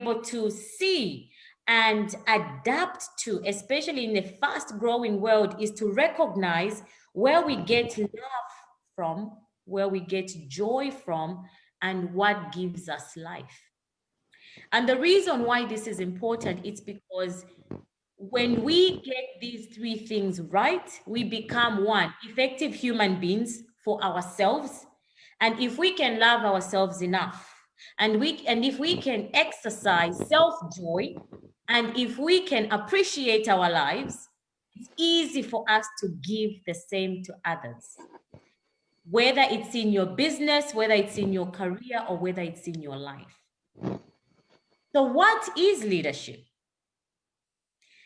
able to see and adapt to, especially in the fast-growing world, is to recognize where we get love from, where we get joy from, and what gives us life. And the reason why this is important is because when we get these three things right, we become one, effective human beings for ourselves. And if we can love ourselves enough, and if we can exercise self-joy, and if we can appreciate our lives, it's easy for us to give the same to others. Whether it's in your business, whether it's in your career, or whether it's in your life. So what is leadership?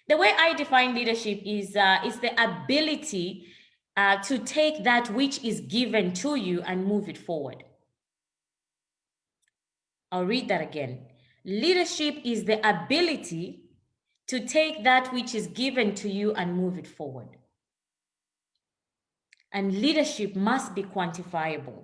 The way I define leadership is the ability to take that which is given to you and move it forward. I'll read that again. Leadership is the ability to take that which is given to you and move it forward. And leadership must be quantifiable.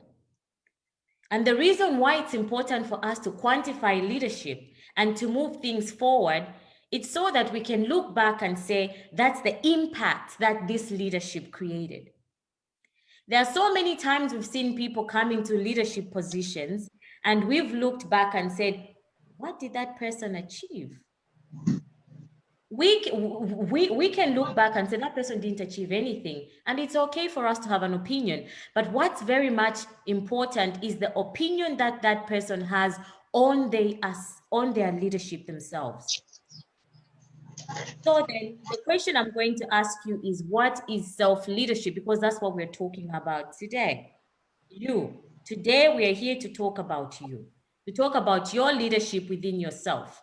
And the reason why it's important for us to quantify leadership and to move things forward, it's so that we can look back and say, that's the impact that this leadership created. There are so many times we've seen people come into leadership positions and we've looked back and said, what did that person achieve? We can look back and say that person didn't achieve anything, and it's okay for us to have an opinion. But what's very much important is the opinion that that person has on their leadership themselves. So then the question I'm going to ask you is, what is self-leadership? Because that's what we're talking about today. Today we are here to talk about you, to talk about your leadership within yourself.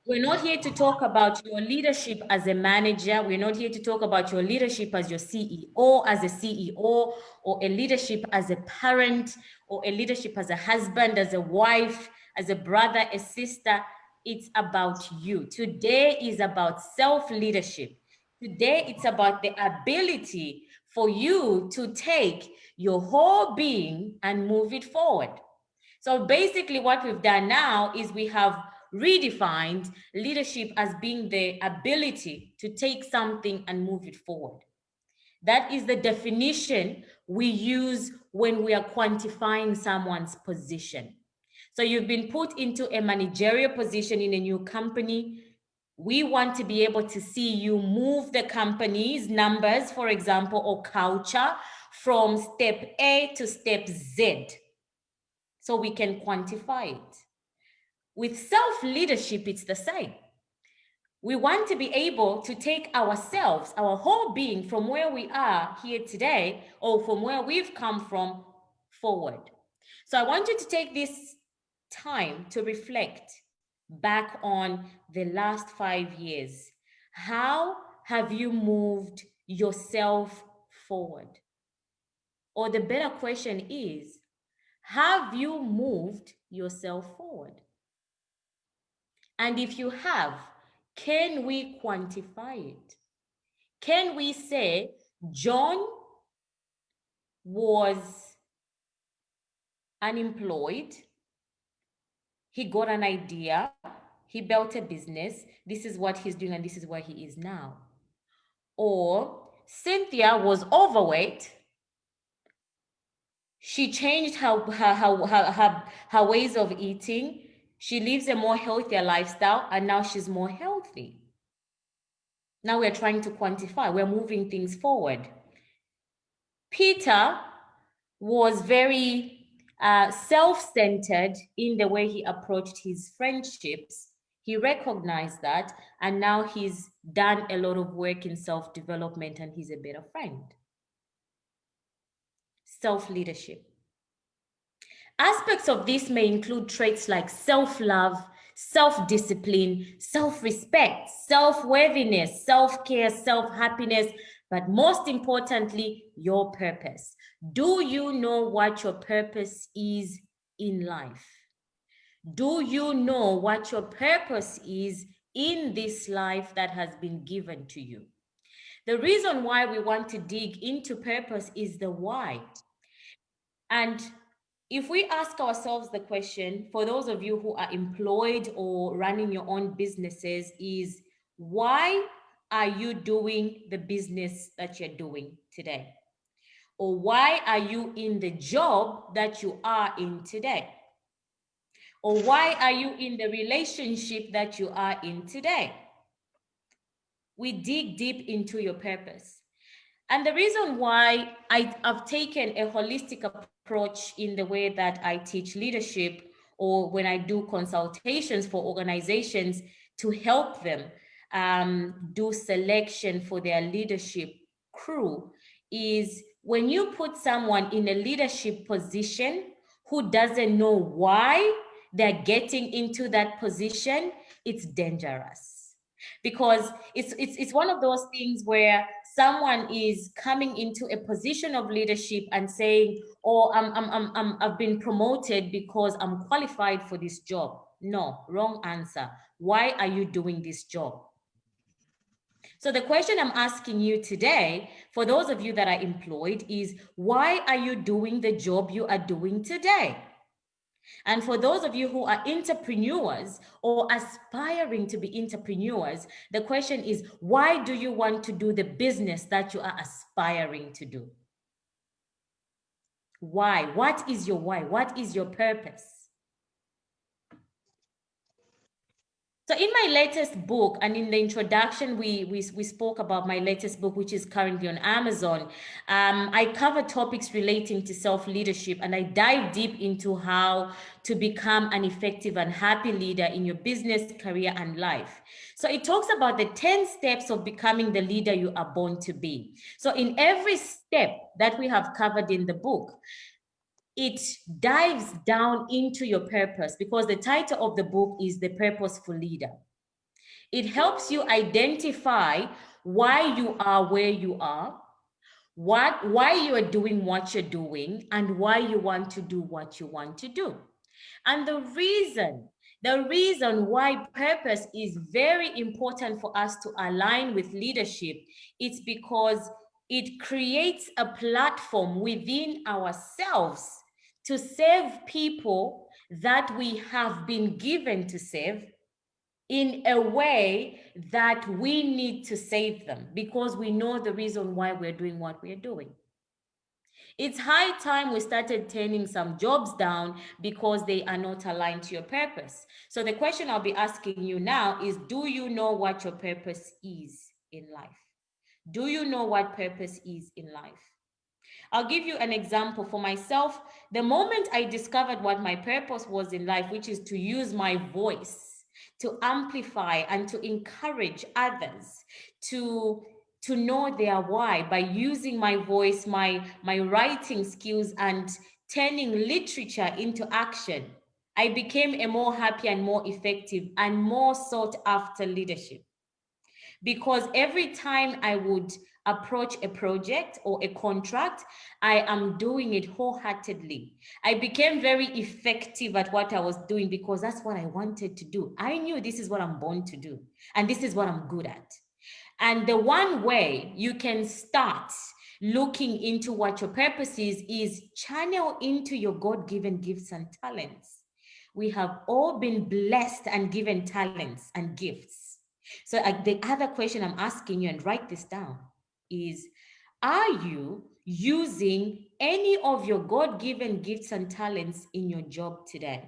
We're not here to talk about your leadership as a manager. We're not here to talk about your leadership as your CEO, or a leadership as a parent, or a leadership as a husband, as a wife, as a brother, a sister. It's about you. Today is about self-leadership. Today, it's about the ability for you to take your whole being and move it forward. So basically what we've done now is we have redefined leadership as being the ability to take something and move it forward. That is the definition we use when we are quantifying someone's position. So you've been put into a managerial position in a new company. We want to be able to see you move the company's numbers, for example, or culture from step A to step Z, so we can quantify it. With self-leadership, it's the same. We want to be able to take ourselves, our whole being, from where we are here today, or from where we've come from, forward. So I want you to take this time to reflect back on the last 5 years. How have you moved yourself forward? Or the better question is, have you moved yourself forward? And if you have, can we quantify it? Can we say John was unemployed, he got an idea, he built a business, this is what he's doing and this is where he is now? Or Cynthia was overweight, she changed her ways of eating, she lives a more healthier lifestyle, and now she's more healthy. Now we're trying to quantify, we're moving things forward. Peter was very self-centered in the way he approached his friendships. He recognized that, and now he's done a lot of work in self-development and he's a better friend. Self-leadership. Aspects of this may include traits like self-love, self-discipline, self-respect, self-worthiness, self-care, self-happiness, but most importantly, your purpose. Do you know what your purpose is in life? Do you know what your purpose is in this life that has been given to you? The reason why we want to dig into purpose is the why. And if we ask ourselves the question, for those of you who are employed or running your own businesses, is why are you doing the business that you're doing today? Or why are you in the job that you are in today? Or why are you in the relationship that you are in today? We dig deep into your purpose. And the reason why I've taken a holistic approach in the way that I teach leadership, or when I do consultations for organizations to help them do selection for their leadership crew, is when you put someone in a leadership position who doesn't know why they're getting into that position, it's dangerous. Because it's one of those things where someone is coming into a position of leadership and saying, oh, I've been promoted because I'm qualified for this job. No, wrong answer. Why are you doing this job? So the question I'm asking you today, for those of you that are employed, is why are you doing the job you are doing today? And for those of you who are entrepreneurs or aspiring to be entrepreneurs, the question is, why do you want to do the business that you are aspiring to do? Why? What is your why? What is your purpose? So in my latest book, and in the introduction, we spoke about my latest book, which is currently on Amazon. I cover topics relating to self-leadership, and I dive deep into how to become an effective and happy leader in your business, career, and life. So it talks about the 10 steps of becoming the leader you are born to be. So in every step that we have covered in the book, it dives down into your purpose, because the title of the book is The Purposeful Leader. It helps you identify why you are where you are, why you are doing what you're doing, and why you want to do what you want to do. And the reason why purpose is very important for us to align with leadership, it's because it creates a platform within ourselves to serve people that we have been given to serve in a way that we need to save them, because we know the reason why we're doing what we're doing. It's high time we started turning some jobs down because they are not aligned to your purpose. So the question I'll be asking you now is, do you know what your purpose is in life? Do you know what purpose is in life? I'll give you an example for myself. The moment I discovered what my purpose was in life, which is to use my voice to amplify and to encourage others to know their why by using my voice, my writing skills, and turning literature into action, I became a more happy and more effective and more sought after leadership. Because every time I would approach a project or a contract, I am doing it wholeheartedly. I became very effective at what I was doing because that's what I wanted to do. I knew this is what I'm born to do, and this is what I'm good at. And the one way you can start looking into what your purpose is channel into your God-given gifts and talents. We have all been blessed and given talents and gifts. So the other question I'm asking you, and write this down, is, are you using any of your God-given gifts and talents in your job today?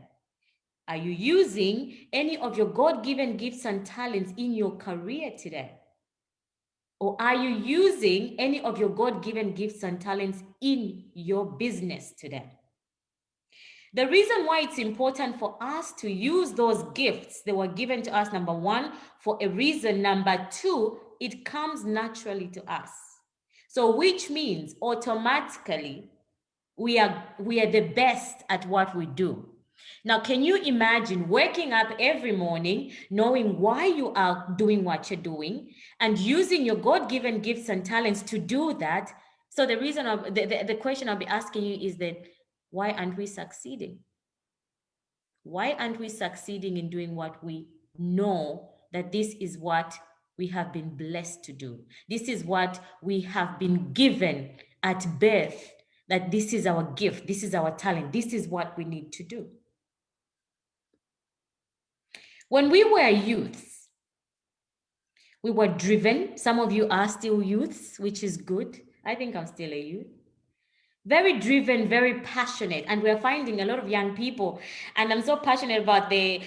Are you using any of your God-given gifts and talents in your career today? Or are you using any of your God-given gifts and talents in your business today? The reason why it's important for us to use those gifts, they were given to us, number one, for a reason. Number two, it comes naturally to us. So which means automatically we are the best at what we do. Now, can you imagine waking up every morning knowing why you are doing what you're doing and using your God-given gifts and talents to do that? So the reason of the question I'll be asking you is that, why aren't we succeeding? Why aren't we succeeding in doing what we know that this is what we have been blessed to do? This is what we have been given at birth that this is our gift, this is our talent, this is what we need to do. When we were youths, we were driven. Some of you are still youths, which is good. I think I'm still a youth. Very driven, very passionate, and we're finding a lot of young people, and I'm so passionate about the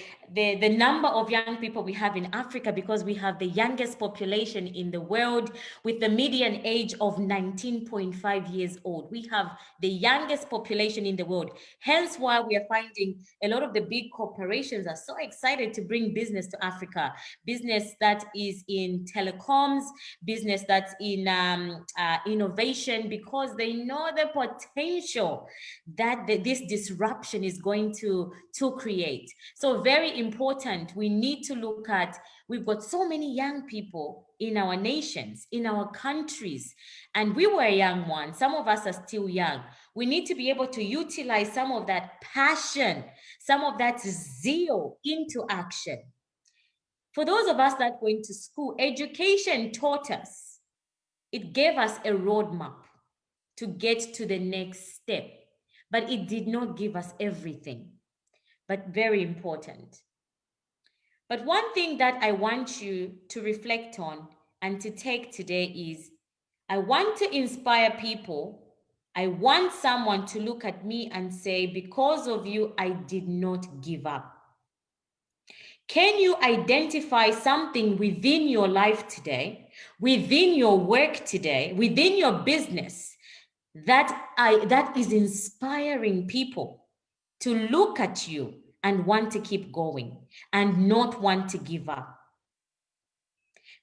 number of young people we have in Africa, because we have the youngest population in the world with the median age of 19.5 years old. We have the youngest population in the world, hence why we are finding a lot of the big corporations are so excited to bring business to Africa, business that is in telecoms, business that's in innovation, because they know the potential that this disruption is going to create. So very important, we need to look at, we've got so many young people in our nations, in our countries, and we were young ones. Some of us are still young. We need to be able to utilize some of that passion, some of that zeal into action. For those of us that went to school, education taught us, it gave us a roadmap to get to the next step, but it did not give us everything, but very important. But one thing that I want you to reflect on and to take today is, I want to inspire people. I want someone to look at me and say, because of you, I did not give up. Can you identify something within your life today, within your work today, within your business, that is inspiring people to look at you and want to keep going and not want to give up?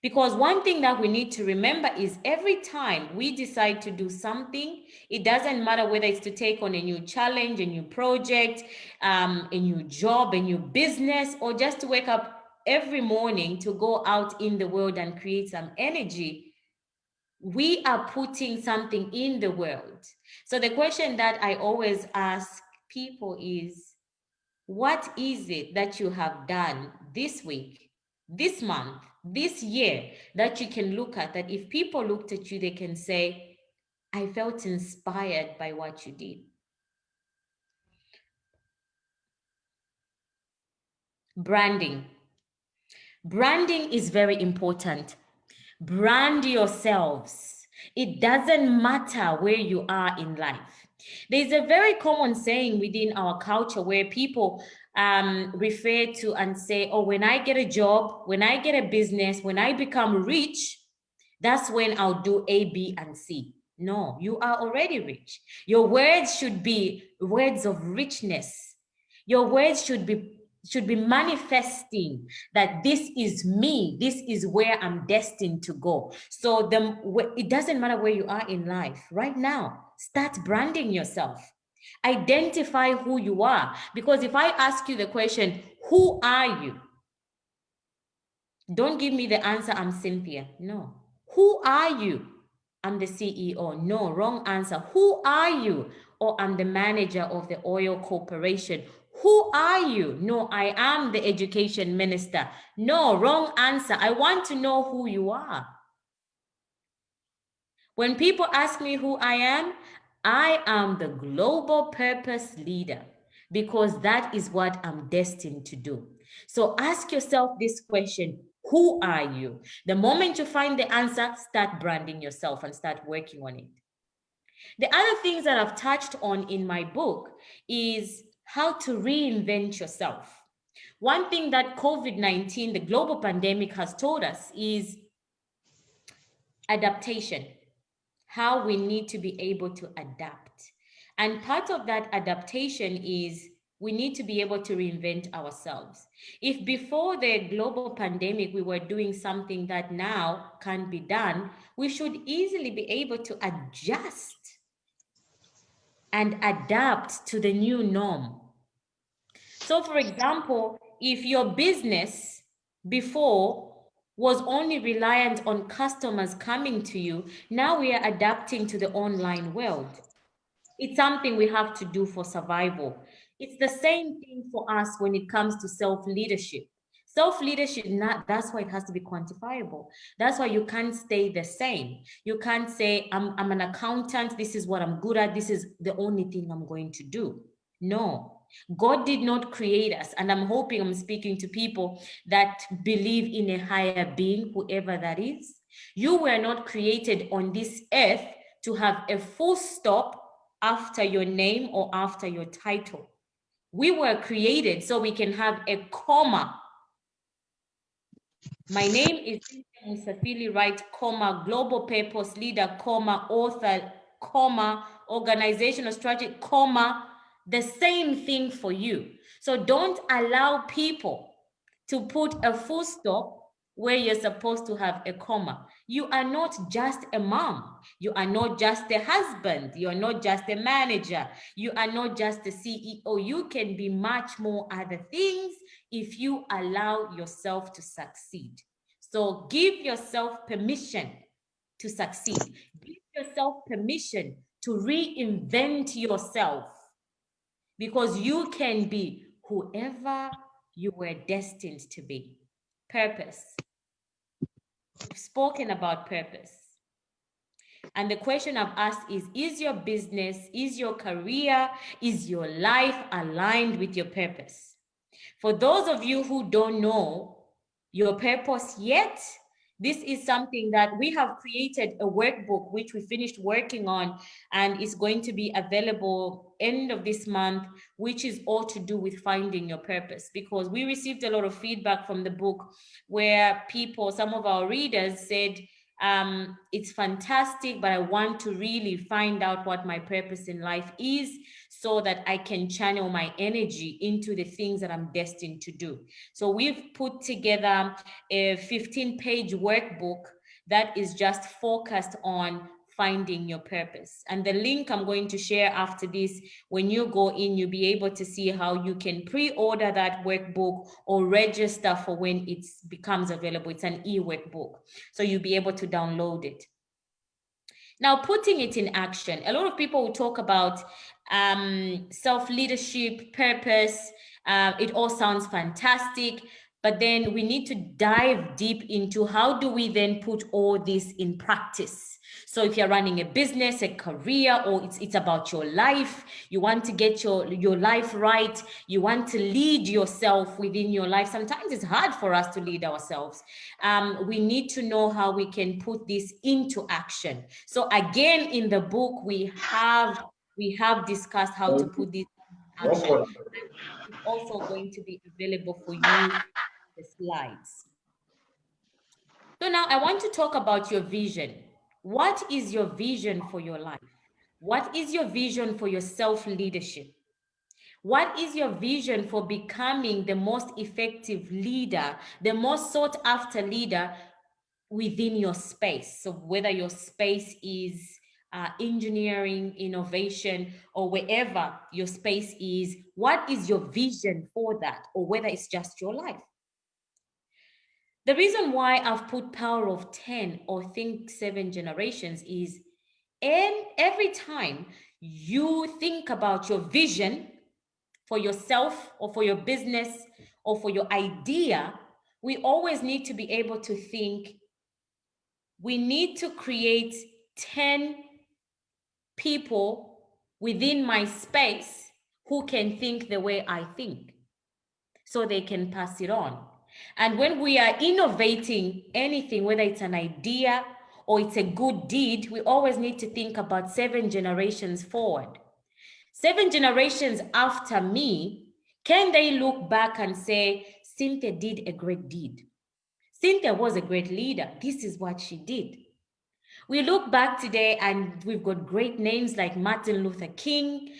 Because one thing that we need to remember is, every time we decide to do something, it doesn't matter whether it's to take on a new challenge, a new project, a new job, a new business, or just to wake up every morning to go out in the world and create some energy, we are putting something in the world. So the question that I always ask people is, what is it that you have done this week, this month, this year, that you can look at, that if people looked at you, they can say, I felt inspired by what you did? Branding. Branding is very important. Brand yourselves. It doesn't matter where you are in life. There's a very common saying within our culture where people refer to and say, oh, when I get a job, when I get a business, when I become rich, that's when I'll do A, B, and C. No, you are already rich. Your words should be words of richness. Your words should be manifesting that this is me, this is where I'm destined to go. So it doesn't matter where you are in life right now, start branding yourself. Identify who you are, because if I ask you the question, who are you? Don't give me the answer, I'm Cynthia. No. Who are you? I'm the CEO. No, wrong answer. Who are you? Or I'm the manager of the oil corporation. Who are you? No, I am the education minister. No, wrong answer. I want to know who you are. When people ask me who I am the global purpose leader, because that is what I'm destined to do. So ask yourself this question, who are you? The moment you find the answer, start branding yourself and start working on it. The other things that I've touched on in my book is how to reinvent yourself. One thing that COVID-19, the global pandemic, has taught us is adaptation, how we need to be able to adapt. And part of that adaptation is we need to be able to reinvent ourselves. If before the global pandemic, we were doing something that now can't be done, we should easily be able to adjust and adapt to the new norm. So for example, if your business before was only reliant on customers coming to you, now we are adapting to the online world. It's something we have to do for survival. It's the same thing for us when it comes to self-leadership. Self-leadership, not, that's why it has to be quantifiable. That's why you can't stay the same. You can't say, I'm an accountant, this is what I'm good at, this is the only thing I'm going to do. No, God did not create us. And I'm hoping I'm speaking to people that believe in a higher being, whoever that is. You were not created on this earth to have a full stop after your name or after your title. We were created so we can have a comma. My name is Cynthia Musafili, right, comma, global purpose leader, comma, author, comma, organizational strategy, comma, the same thing for you. So don't allow people to put a full stop where you're supposed to have a comma. You are not just a mom. You are not just a husband. You are not just a manager. You are not just a CEO. You can be much more other things if you allow yourself to succeed. So give yourself permission to succeed. Give yourself permission to reinvent yourself, because you can be whoever you were destined to be. Purpose. We've spoken about purpose. And the question I've asked is your business, is your career, is your life aligned with your purpose? For those of you who don't know your purpose yet, this is something that we have created a workbook, which we finished working on, and is going to be available end of this month, which is all to do with finding your purpose. Because we received a lot of feedback from the book where people, some of our readers said, it's fantastic, but I want to really find out what my purpose in life is so that I can channel my energy into the things that I'm destined to do. So we've put together a 15-page workbook that is just focused on finding your purpose. And the link I'm going to share after this, when you go in, you'll be able to see how you can pre-order that workbook or register for when it becomes available. It's an e-workbook, so you'll be able to download it. Now, putting it in action. A lot of people will talk about self-leadership, purpose. It all sounds fantastic, but then we need to dive deep into how do we then put all this in practice. So if you're running a business, a career, or it's about your life, you want to get your life right, you want to lead yourself within your life. Sometimes it's hard for us to lead ourselves. We need to know how we can put this into action. So again, in the book, we have discussed how to put this into action. It's also going to be available for you, the slides. So now I want to talk about your vision. What is your vision for your life? What is your vision for your self-leadership? What is your vision for becoming the most effective leader, the most sought after leader within your space? So whether your space is engineering, innovation, or wherever your space is, what is your vision for that? Or whether it's just your life. The reason why I've put power of 10 or think 7 generations is, and every time you think about your vision for yourself or for your business or for your idea, we always need to be able to think, we need to create 10 people within my space who can think the way I think, so they can pass it on. And when we are innovating anything, whether it's an idea or it's a good deed, we always need to think about 7 generations forward. 7 generations after me, can they look back and say, Cynthia did a great deed. Cynthia was a great leader. This is what she did. We look back today and we've got great names like Martin Luther King.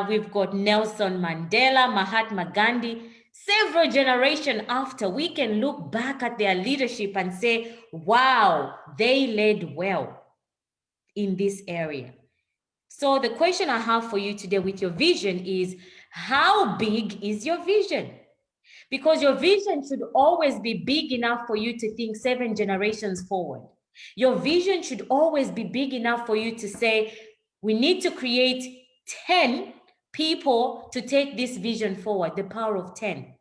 We've got Nelson Mandela, Mahatma Gandhi. Several generations after, we can look back at their leadership and say, wow, they led well in this area. So the question I have for you today with your vision is, how big is your vision? Because your vision should always be big enough for you to think 7 generations forward. Your vision should always be big enough for you to say, we need to create 10 people to take this vision forward, the power of 10.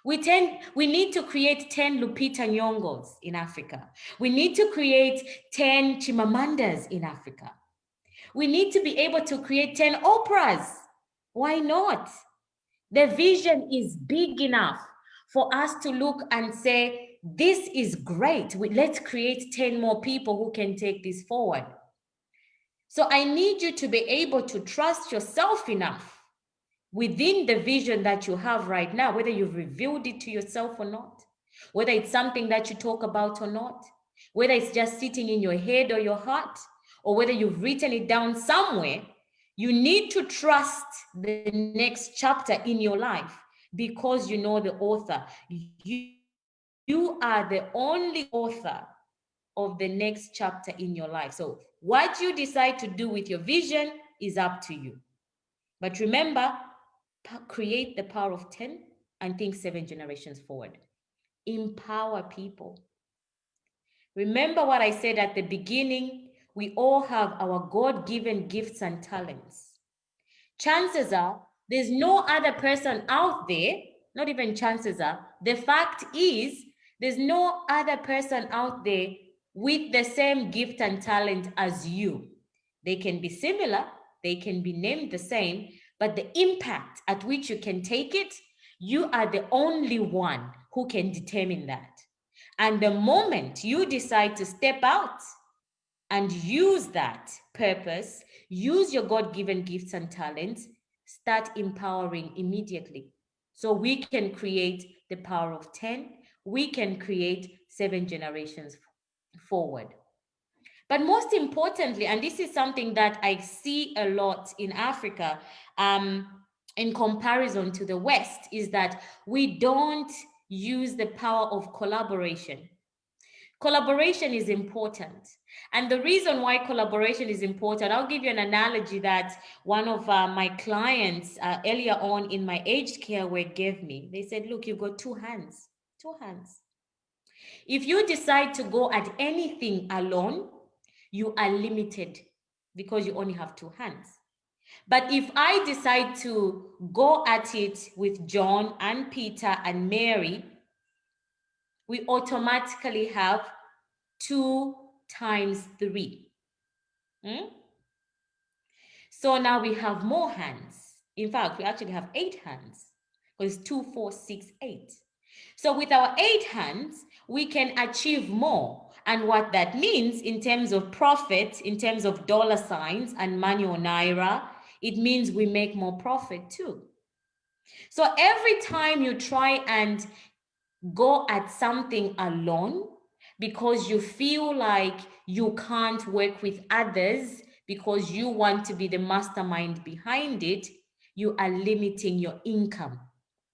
We need to create 10 Lupita Nyong'os in Africa. We need to create 10 Chimamandas in Africa. We need to be able to create 10 Oprahs. Why not? The vision is big enough for us to look and say, this is great. Let's create 10 more people who can take this forward. So I need you to be able to trust yourself enough within the vision that you have right now, whether you've revealed it to yourself or not, whether it's something that you talk about or not, whether it's just sitting in your head or your heart, or whether you've written it down somewhere. You need to trust the next chapter in your life because you know the author. You are the only author of the next chapter in your life. So what you decide to do with your vision is up to you. But remember, create the power of 10 and think 7 generations forward. Empower people. Remember what I said at the beginning, we all have our God-given gifts and talents. Chances are there's no other person out there, not even chances are, the fact is there's no other person out there with the same gift and talent as you. They can be similar, they can be named the same, but the impact at which you can take it, you are the only one who can determine that. And the moment you decide to step out and use that purpose, use your God-given gifts and talents, start empowering immediately. So we can create the power of 10. We can create 7 generations forward. But most importantly, and this is something that I see a lot in Africa, in comparison to the West, is that we don't use the power of collaboration. Collaboration is important. And the reason why collaboration is important, I'll give you an analogy that one of my clients earlier on in my aged care work gave me. They said, look, you've got two hands. If you decide to go at anything alone, you are limited because you only have two hands. But if I decide to go at it with John and Peter and Mary, we automatically have 2 times 3. So now we have more hands. In fact, we actually have 8 hands because 2, 4, 6, 8. So with our 8 hands, we can achieve more. And what that means in terms of profit, in terms of dollar signs and money or naira, it means we make more profit too. So every time you try and go at something alone because you feel like you can't work with others because you want to be the mastermind behind it, you are limiting your income.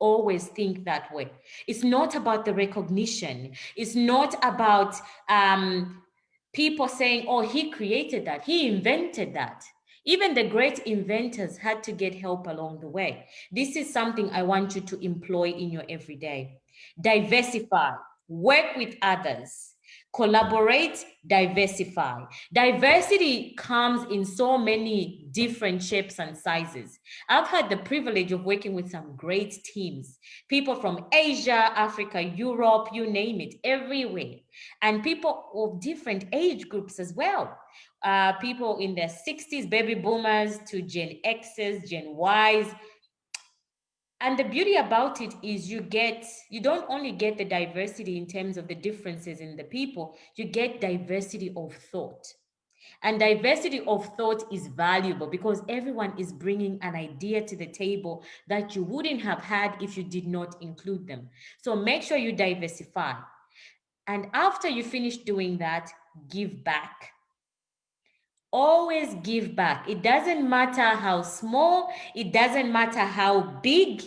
Always think that way. It's not about the recognition. It's not about people saying, oh, he created that, he invented that. Even the great inventors had to get help along the way. This is something I want you to employ in your everyday. Diversify, work with others, collaborate, diversify. Diversity comes in so many different shapes and sizes. I've had the privilege of working with some great teams, people from Asia, Africa, Europe, you name it, everywhere. And people of different age groups as well. People in their 60s, baby boomers, to Gen X's, Gen Y's. And the beauty about it is you don't only get the diversity in terms of the differences in the people, you get diversity of thought. And diversity of thought is valuable because everyone is bringing an idea to the table that you wouldn't have had if you did not include them. So make sure you diversify. And after you finish doing that, give back. Always give back. It doesn't matter how small, it doesn't matter how big.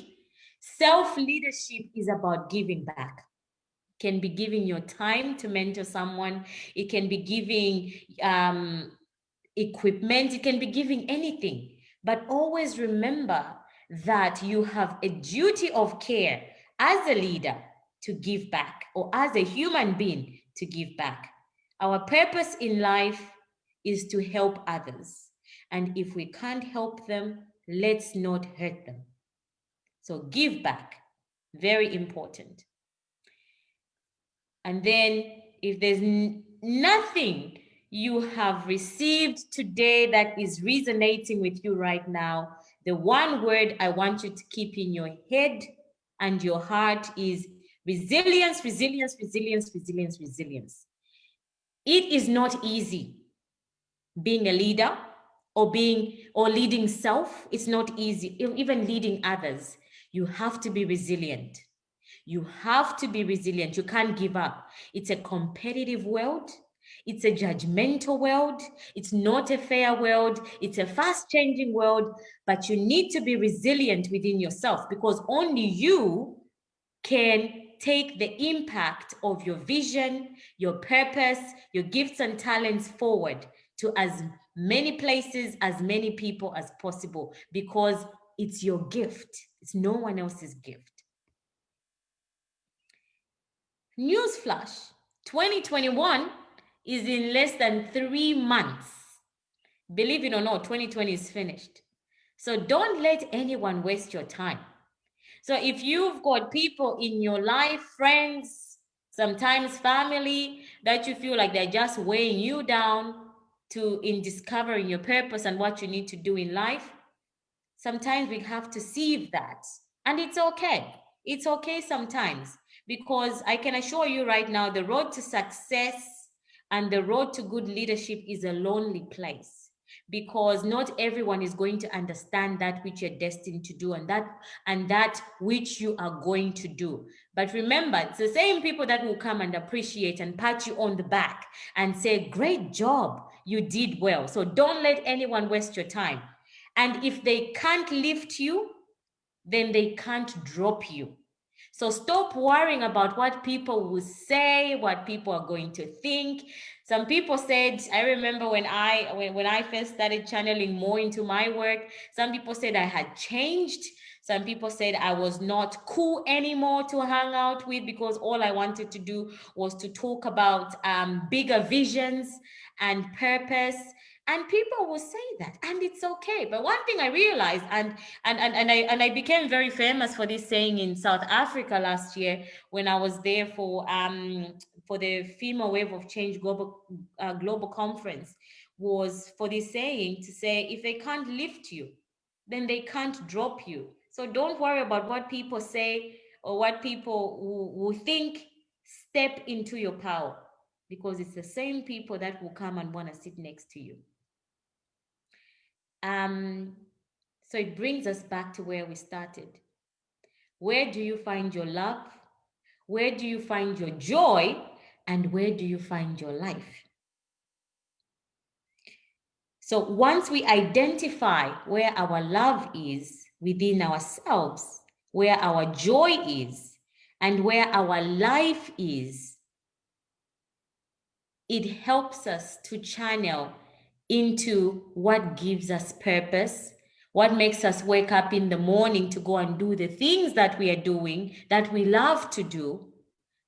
Self-leadership is about giving back. It can be giving your time to mentor someone. It can be giving equipment. It can be giving anything. But always remember that you have a duty of care as a leader to give back, or as a human being to give back. Our purpose in life is to help others. And if we can't help them, let's not hurt them. So give back. Very important. And then if there's nothing you have received today that is resonating with you right now, the one word I want you to keep in your head and your heart is resilience, resilience, resilience, resilience, resilience. It is not easy being a leader or leading self. It's not easy, even leading others. You have to be resilient. You have to be resilient. You can't give up. It's a competitive world. It's a judgmental world. It's not a fair world. It's a fast changing world, but you need to be resilient within yourself, because only you can take the impact of your vision, your purpose, your gifts and talents forward to as many places, as many people as possible, because it's your gift. It's no one else's gift. Newsflash, 2021 is in less than 3 months. Believe it or not, 2020 is finished. So don't let anyone waste your time. So if you've got people in your life, friends, sometimes family, that you feel like they're just weighing you down in discovering your purpose and what you need to do in life, sometimes we have to sieve that. And it's okay. It's okay sometimes, because I can assure you right now, the road to success and the road to good leadership is a lonely place, because not everyone is going to understand that which you're destined to do and that which you are going to do. But remember, it's the same people that will come and appreciate and pat you on the back and say, great job, you did well. So don't let anyone waste your time. And if they can't lift you, then they can't drop you. So stop worrying about what people will say, what people are going to think. Some people said, I remember when I first started channeling more into my work, some people said I had changed. Some people said I was not cool anymore to hang out with, because all I wanted to do was to talk about bigger visions and purpose. And people will say that, and it's okay. But one thing I realized, and I became very famous for this saying in South Africa last year when I was there for the Female Wave of Change global conference, was for this saying to say, if they can't lift you, then they can't drop you. So don't worry about what people say or what people will think. Step into your power, because it's the same people that will come and want to sit next to you. So it brings us back to where we started. Where do you find your love? Where do you find your joy? And where do you find your life? So once we identify where our love is within ourselves, where our joy is, and where our life is, it helps us to channel into what gives us purpose, what makes us wake up in the morning to go and do the things that we are doing, that we love to do.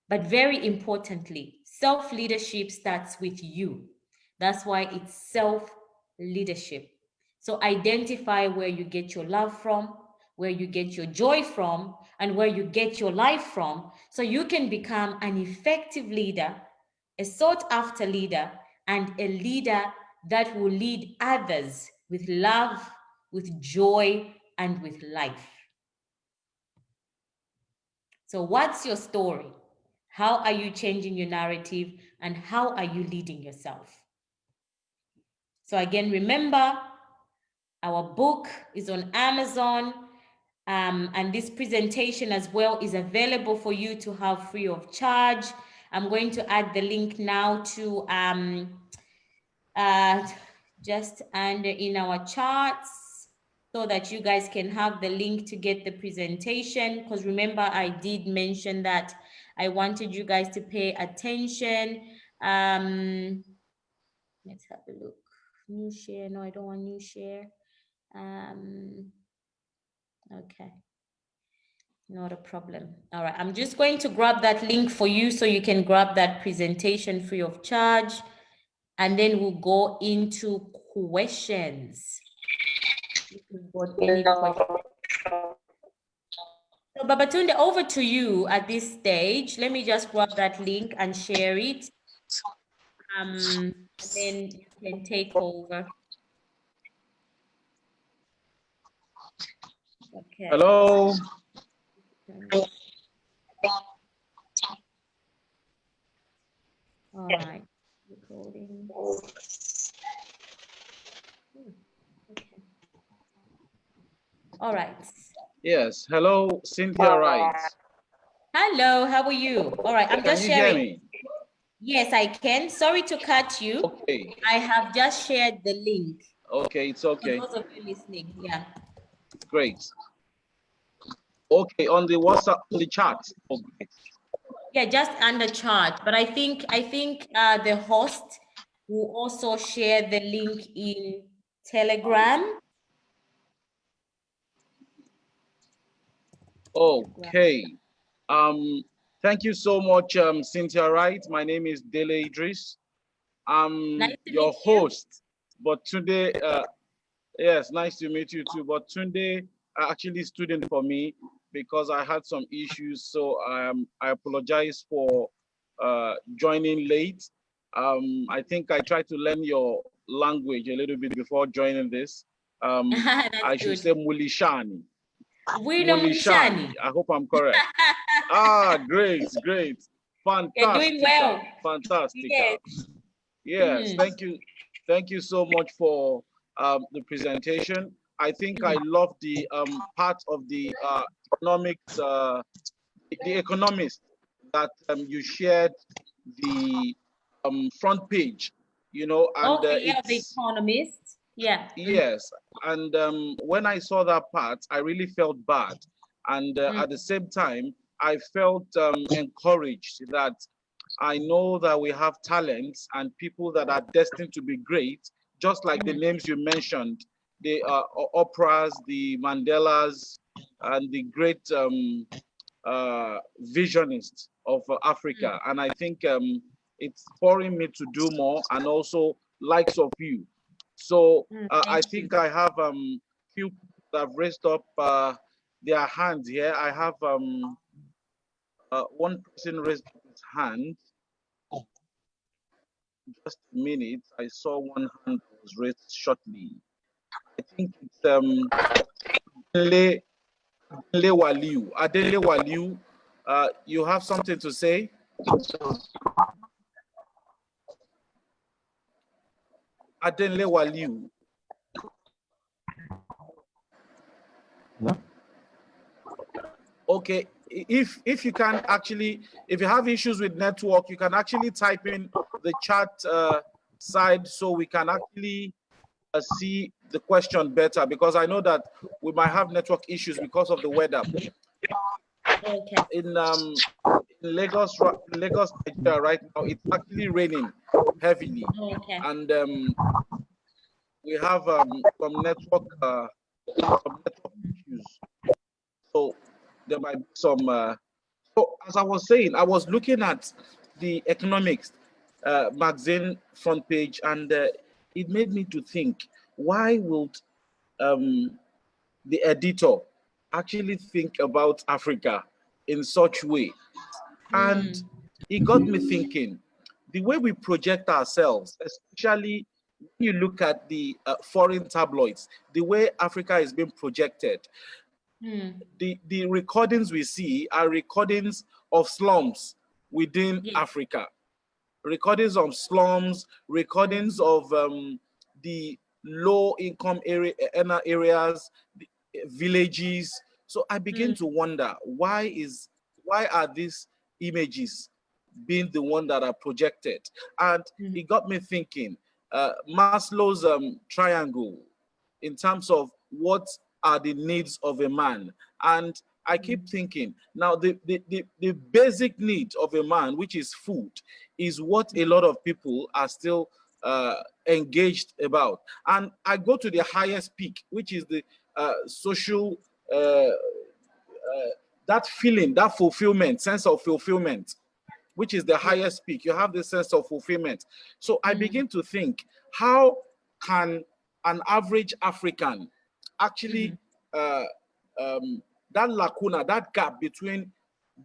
But very importantly, self-leadership starts with you. That's why it's self-leadership. So identify where you get your love from, where you get your joy from, and where you get your life from, so you can become an effective leader, a sought-after leader, and a leader that will lead others with love, with joy, and with life. So what's your story? How are you changing your narrative, and how are you leading yourself? So again, remember, our book is on Amazon, and this presentation as well is available for you to have free of charge. I'm going to add the link now to just under in our charts, so that you guys can have the link to get the presentation. Because remember, I did mention that I wanted you guys to pay attention. Let's have a look. New share. No, I don't want new share. Okay. Not a problem. All right. I'm just going to grab that link for you so you can grab that presentation free of charge. And then we'll go into questions. If you've got any questions. So Babatunde, over to you at this stage. Let me just grab that link and share it. And then you can take over. Okay. Hello. All right. Recording. Okay. All right. Yes. Hello, Cynthia Wright. Hello, how are you? All right, I'm just sharing. Can you hear me? Yes, I can. Sorry to cut you. Okay. I have just shared the link. Okay, it's okay. For those of you listening, yeah. Great. Okay, on the WhatsApp, the chat. Oh, great. Yeah, just under chart. But I think the host will also share the link in Telegram. Okay. Thank you so much, Cynthia Wright. My name is Dele Idris. I'm your host, but today, yes, nice to meet you too. But today, actually stood in for me because I had some issues. So I apologize for joining late. I think I tried to learn your language a little bit before joining this. I should say Mulishani. Mulishani. I hope I'm correct. Great, great. Fantastic. You're doing well. Fantastic. Yes. Yes, thank you. Thank you so much for the presentation. I think I love the part of the economics, the economist that you shared the front page, you know, and yeah, the Economist. Yeah. Yes, and when I saw that part, I really felt bad, and at the same time, I felt encouraged that I know that we have talents and people that are destined to be great, just like the names you mentioned, the Oprahs, the Mandelas, and the great visionists of Africa. And I think it's spurring me to do more, and also likes of you. So I think I have few people that have raised up their hands here. I have one person raised up his hand. Just a minute. I saw one hand that was raised shortly. I think it's Adele Waliu. Adele Waliu, you have something to say? Adele Waliu. No? Okay, if you can actually, if you have issues with network, you can actually type in the chat side so we can actually see the question better, because I know that we might have network issues because of the weather. Okay. In Lagos, Nigeria right now, it's actually raining heavily, and we have some network issues. So there might be some. So as I was saying, I was looking at the economics magazine front page, and it made me to think: why would the editor actually think about Africa in such way? And it got me thinking: the way we project ourselves, especially when you look at the foreign tabloids, the way Africa is being projected. The recordings we see are recordings of slums within Africa, recordings of slums, recordings of the low-income areas, villages. So I begin to wonder, why are these images being the one that are projected? And it got me thinking, Maslow's triangle, in terms of what are the needs of a man. And I keep thinking, now the basic need of a man, which is food, is what a lot of people are still engaged about. And I go to the highest peak, which is the social, that feeling, that fulfillment, sense of fulfillment, which is the highest peak. You have this sense of fulfillment. So I begin to think, how can an average African actually that lacuna, that gap between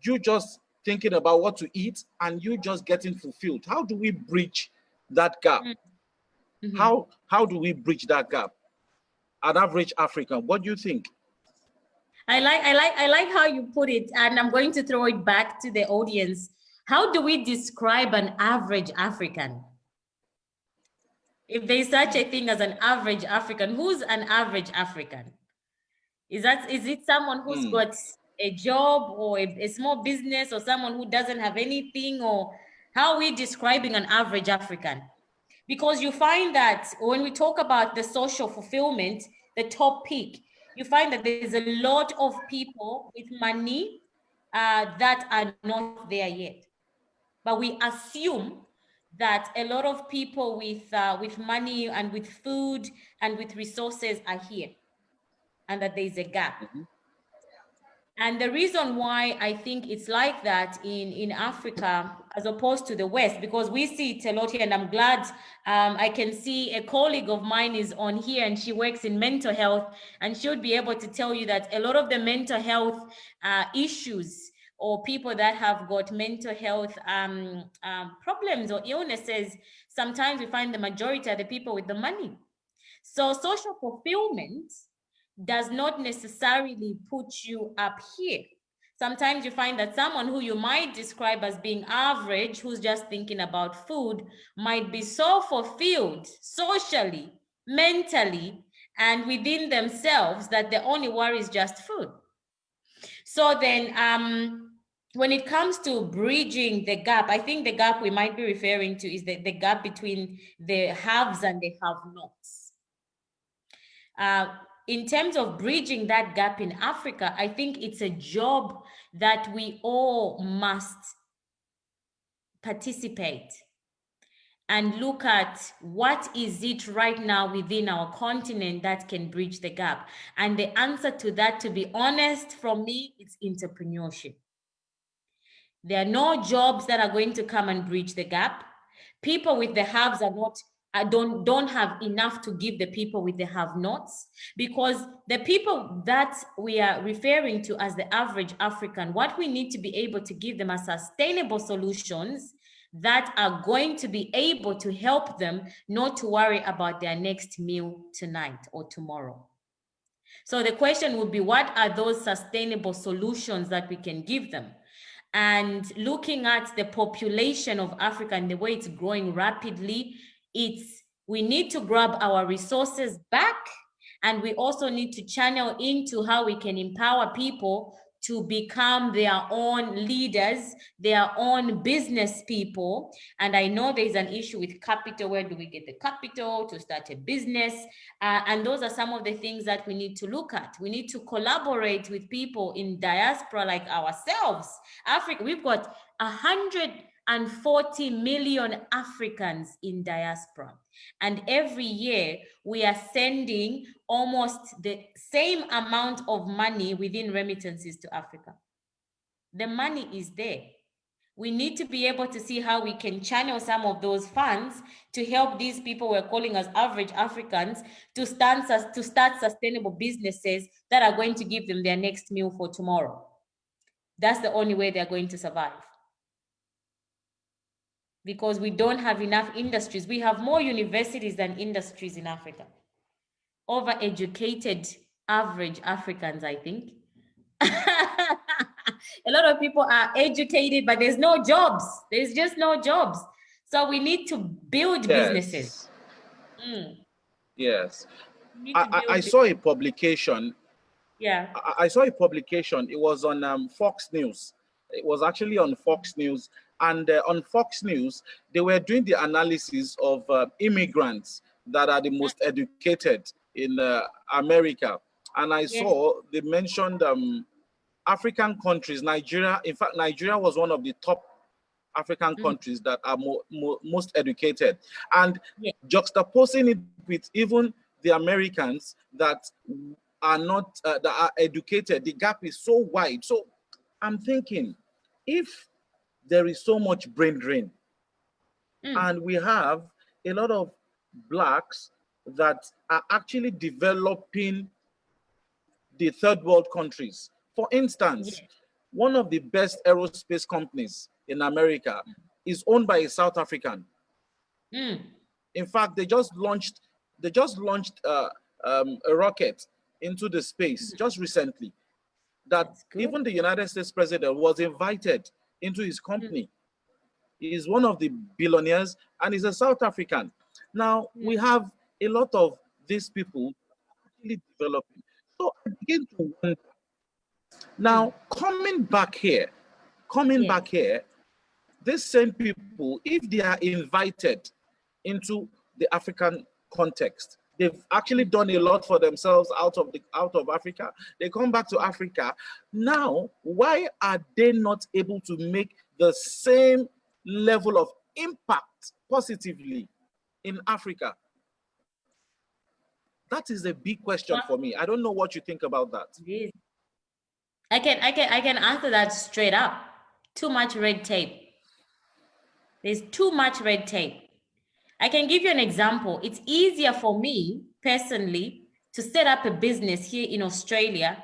you just thinking about what to eat and you just getting fulfilled. How do we bridge that gap? Mm-hmm. How do we bridge that gap? An average African, what do you think? I like how you put it, and I'm going to throw it back to the audience. How do we describe an average African? If there's such a thing as an average African, who's an average African? Is it someone who's got a job or a small business, or someone who doesn't have anything? Or how are we describing an average African? Because you find that when we talk about the social fulfillment, the top peak, you find that there's a lot of people with money that are not there yet. But we assume that a lot of people with money and with food and with resources are here, and that there's a gap. And the reason why I think it's like that in Africa as opposed to the West, because we see it a lot here, and I'm glad I can see a colleague of mine is on here, and she works in mental health, and she would be able to tell you that a lot of the mental health issues, or people that have got mental health problems or illnesses, sometimes we find the majority are the people with the money. So social fulfillment does not necessarily put you up here. Sometimes you find that someone who you might describe as being average, who's just thinking about food, might be so fulfilled socially, mentally, and within themselves that the only worry is just food. So then, when it comes to bridging the gap, I think the gap we might be referring to is the gap between the haves and the have-nots. In terms of bridging that gap in Africa, I think it's a job that we all must participate and look at what is it right now within our continent that can bridge the gap. And the answer to that, to be honest, from me, it's entrepreneurship. There are no jobs that are going to come and bridge the gap. People with the haves are not, don't have enough to give the people with the have-nots, because the people that we are referring to as the average African, what we need to be able to give them are sustainable solutions that are going to be able to help them not to worry about their next meal tonight or tomorrow. So the question would be, what are those sustainable solutions that we can give them? And looking at the population of Africa and the way it's growing rapidly, we need to grab our resources back, and we also need to channel into how we can empower people to become their own leaders, their own business people. And I know there's an issue with capital. Where do we get the capital to start a business? And those are some of the things that we need to look at. We need to collaborate with people in diaspora like ourselves. Africa, we've got 140 million Africans in diaspora. And every year we are sending almost the same amount of money within remittances to Africa. The money is there. We need to be able to see how we can channel some of those funds to help these people we're calling as average Africans to start sustainable businesses that are going to give them their next meal for tomorrow. That's the only way they're going to survive. Because we don't have enough industries. We have more universities than industries in Africa. Overeducated average Africans, I think. A lot of people are educated, but there's no jobs. There's just no jobs. So we need to build businesses. Yes. I saw a publication. Yeah. I saw a publication. It was on Fox News. It was actually on Fox News. And on Fox News, they were doing the analysis of immigrants that are the most educated in America. And I saw they mentioned African countries, Nigeria. In fact, Nigeria was one of the top African countries that are most educated. And juxtaposing it with even the Americans that are not, that are educated, the gap is so wide. So I'm thinking, if there is so much brain drain, and we have a lot of blacks that are actually developing the third world countries. For instance, one of the best aerospace companies in America is owned by a South African. In fact, they just launched a rocket into the space just recently, that even the United States president was invited into his company. He is one of the billionaires and he's a South African. Now, we have a lot of these people really developing. So I begin to wonder, now coming back here, these same people, if they are invited into the African context, they've actually done a lot for themselves out of Africa. They come back to Africa. Now, why are they not able to make the same level of impact positively in Africa? That is a big question for me. I don't know what you think about that. I can answer that straight up. Too much red tape. There's too much red tape. I can give you an example. It's easier for me personally to set up a business here in Australia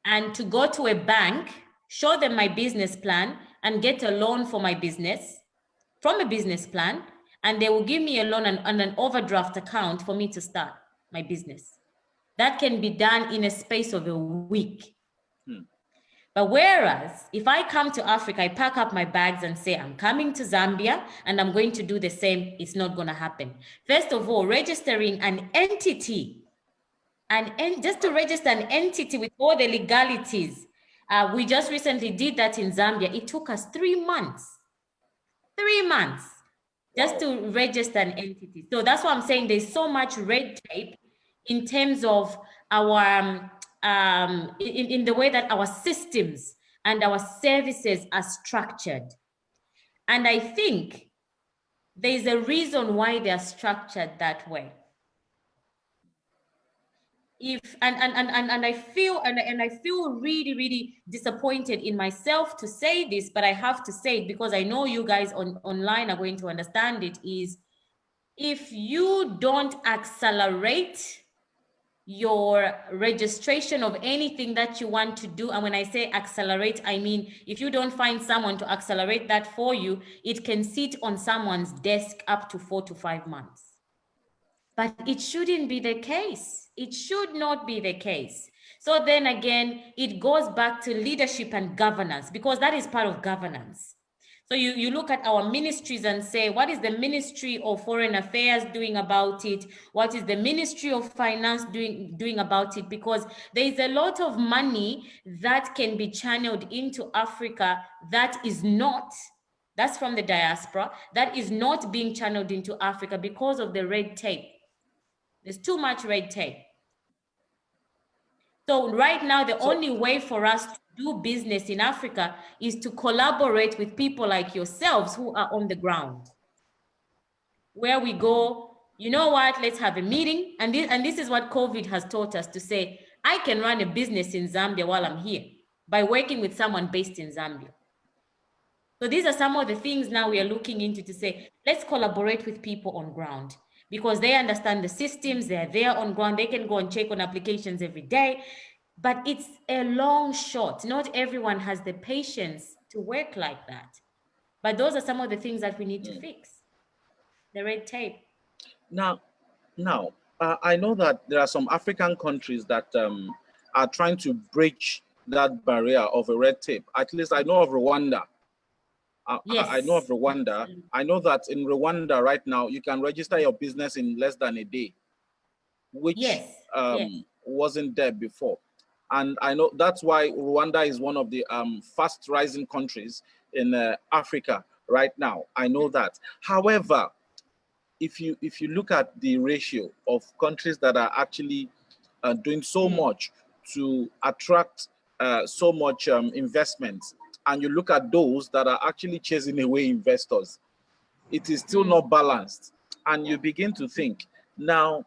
and to go to a bank, show them my business plan and get a loan for my business from a business plan, and they will give me a loan and an overdraft account for me to start my business. That can be done in a space of a week. But whereas if I come to Africa, I pack up my bags and say, I'm coming to Zambia and I'm going to do the same, it's not going to happen. First of all, registering an entity, and just to register an entity with all the legalities, we just recently did that in Zambia. It took us 3 months. 3 months just to register an entity. So that's why I'm saying there's so much red tape in terms of our in the way that our systems and our services are structured. And I think there's a reason why they're structured that way. I feel really disappointed in myself to say this, but I have to say it because I know you guys online are going to understand it, is if you don't accelerate your registration of anything that you want to do, and when I say accelerate, I mean if you don't find someone to accelerate that for you, it can sit on someone's desk up to 4 to 5 months. But it shouldn't be the case. It should not be the case. So then again, it goes back to leadership and governance, because that is part of governance. So you look at our ministries and say, what is the Ministry of Foreign Affairs doing about it? What is the Ministry of Finance doing about it? Because there is a lot of money that can be channeled into Africa that is not, that's from the diaspora, that is not being channeled into Africa because of the red tape. There's too much red tape. So right now, the only way for us to do business in Africa is to collaborate with people like yourselves who are on the ground. Where we go, you know what, let's have a meeting. And this is what COVID has taught us, to say, I can run a business in Zambia while I'm here by working with someone based in Zambia. So these are some of the things now we are looking into, to say, let's collaborate with people on ground, because they understand the systems, they're there on ground, they can go and check on applications every day. But it's a long shot. Not everyone has the patience to work like that. But those are some of the things that we need to fix. The red tape. Now, I know that there are some African countries that are trying to breach that barrier of a red tape. At least I know of Rwanda. Yes. I know of Rwanda. I know that in Rwanda right now, you can register your business in less than a day, which wasn't there before. And I know that's why Rwanda is one of the fast rising countries in Africa right now. I know that. However, if you look at the ratio of countries that are actually doing so much to attract so much investment, and you look at those that are actually chasing away investors, it is still not balanced. And you begin to think, now,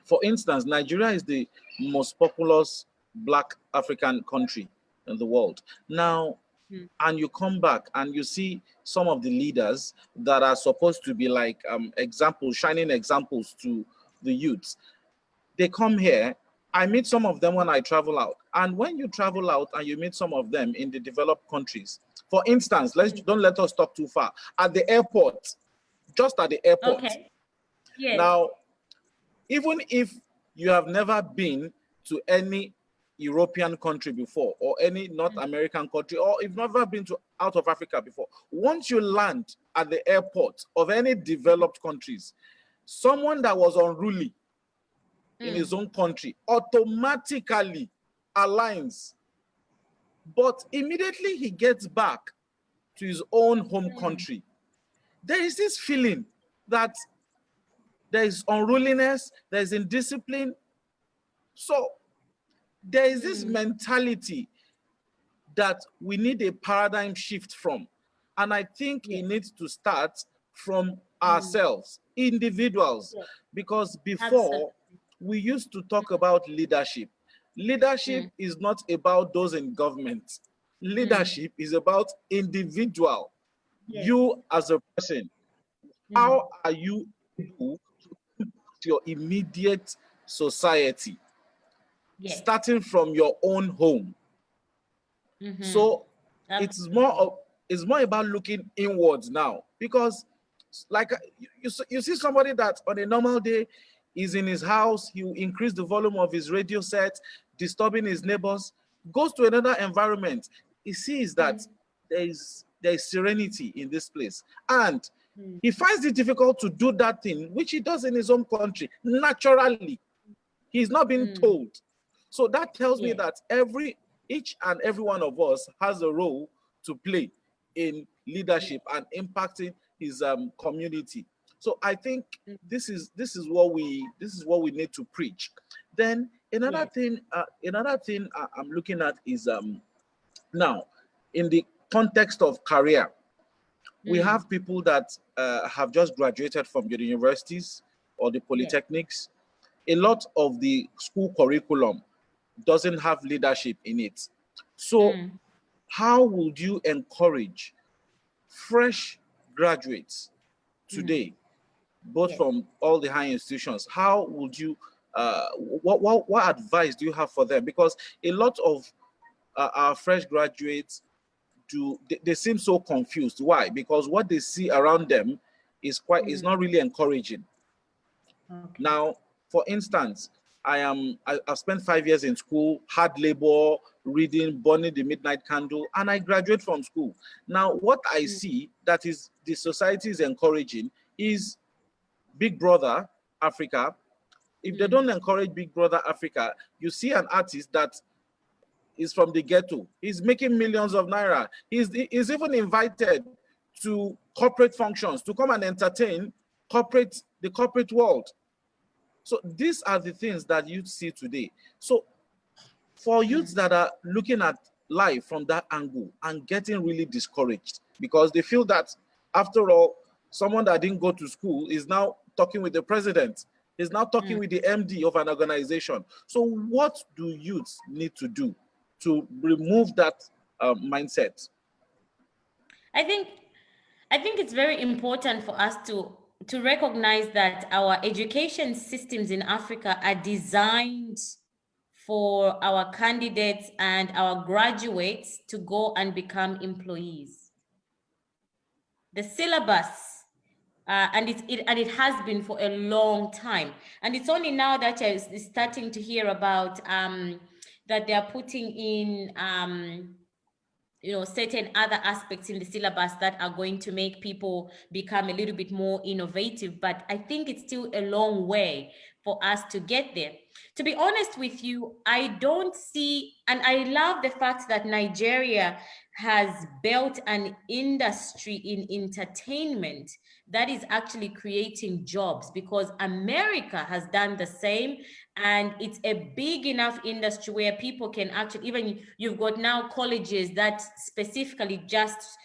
for instance, Nigeria is the most populous Black African country in the world. Now, and you come back and you see some of the leaders that are supposed to be like examples, shining examples to the youths. They come here. I meet some of them when I travel out. And when you travel out and you meet some of them in the developed countries, for instance, don't let us talk too far. At the airport, just at the airport. Okay. Yes. Now, even if you have never been to any European country before, or any North American country, or if never been to out of Africa before, once you land at the airport of any developed countries, someone that was unruly in his own country automatically aligns. But immediately he gets back to his own home country, there is this feeling that there is unruliness, there is indiscipline. So there is this mentality that we need a paradigm shift from. And I think it needs to start from ourselves, individuals, because before we used to talk about leadership. Leadership is not about those in government. Leadership is about individual. You as a person, how are you able to impact your immediate society, starting from your own home? So it's more about looking inwards now, because like you see somebody that on a normal day is in his house, he will increase the volume of his radio set, disturbing his neighbors, goes to another environment, he sees that there is serenity in this place, and he finds it difficult to do that thing which he does in his own country naturally. He's not being told. So that tells me that each and every one of us has a role to play in leadership and impacting his community. So I think this is what we need to preach. Then another thing I'm looking at is now in the context of career, we have people that have just graduated from the universities or the polytechnics. A lot of the school curriculum doesn't have leadership in it. So how would you encourage fresh graduates today, both from all the high institutions? How would you, what advice do you have for them? Because a lot of our fresh graduates, they seem so confused. Why? Because what they see around them is not really encouraging. Now, for instance, I've spent 5 years in school, hard labor, reading, burning the midnight candle, and I graduate from school. Now, what I see that is the society is encouraging is Big Brother Africa. If they don't encourage Big Brother Africa, you see an artist that is from the ghetto. He's making millions of naira. He's even invited to corporate functions to come and entertain the corporate world. So these are the things that you see today. So for youths that are looking at life from that angle and getting really discouraged because they feel that, after all, someone that didn't go to school is now talking with the president, is now talking with the MD of an organization. So what do youths need to do to remove that mindset? I think it's very important for us to recognize that our education systems in Africa are designed for our candidates and our graduates to go and become employees. The syllabus, and it has been for a long time, and it's only now that I'm starting to hear about that they are putting in certain other aspects in the syllabus that are going to make people become a little bit more innovative. But I think it's still a long way for us to get there. To be honest with you, I don't see, and I love the fact that Nigeria has built an industry in entertainment that is actually creating jobs, because America has done the same, and it's a big enough industry where people can actually, even you've got now colleges that specifically just